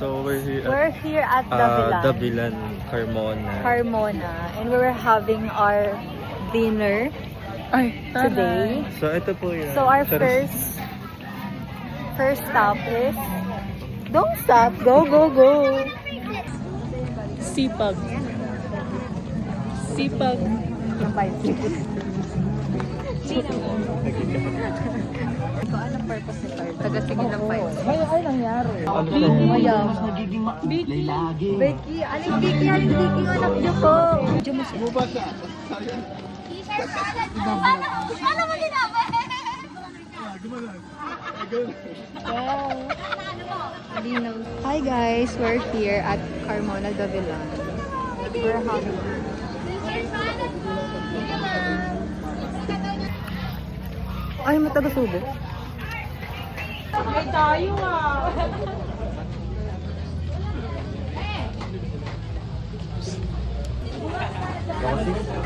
So We're here at Davilan. Davilan, Carmona. And we're having our dinner today. So ito po yun. So our first stop is... Don't stop! Go, go, go! Sipag. Sipag. Yung 5 Ito, anong purpose ni Card? Taga-sige ng 5 Ay, nangyari? Mas nagiging Becky, aling Becky, yung anak niyo po. Medyo mas bubas ka. Ano mo sinabi? Hi guys, we're here at Carmona Davilan. We're having ay, may taga-subo. Ay, tayo ah.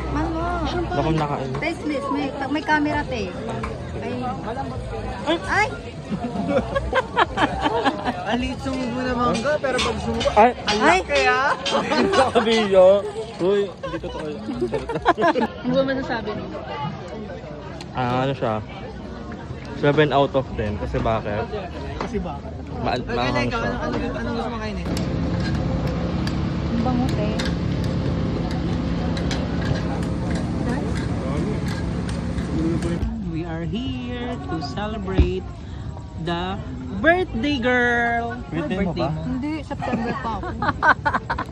Mano? Baka nakain. Taste list, may camera te. Ay! Alitong mo na mangga, pero pag sumuko, Ay! kaya? Sa kabilyo. Uy, hindi totoo yun. Ano ba masasabi mo? Ano siya? 7 out of 10. Kasi bakit? Kasi baka. Maanghang Ikaw, siya. ano gusto mo kainin? Ang bango te. We are here to celebrate the birthday girl. Birthday mo ba? Hindi, September pa ako.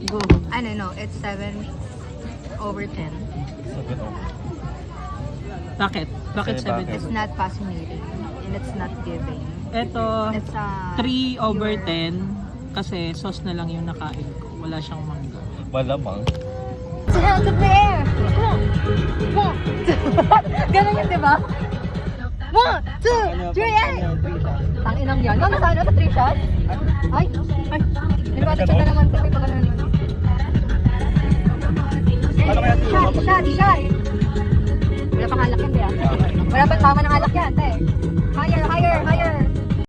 Go. Ano, no, it's 7/10. 7 out. Bakit? Bakit Kasi bakit? 7? It's not fascinating. And it's not giving. Ito, It's 3/10 kasi sauce na lang yung nakain ko. Wala siyang mangga. Malamang. Hands up the air! Ganun yun, di ba? 1, 2, 3, ay! Ang inang yan. Ano sa 3 shots? Ay! Ay! Nilibatid ka na naman kasi pag ano nito. Shot! Wala pang alak yan, di ah. Wala pang tama ng alak yan, te. Higher!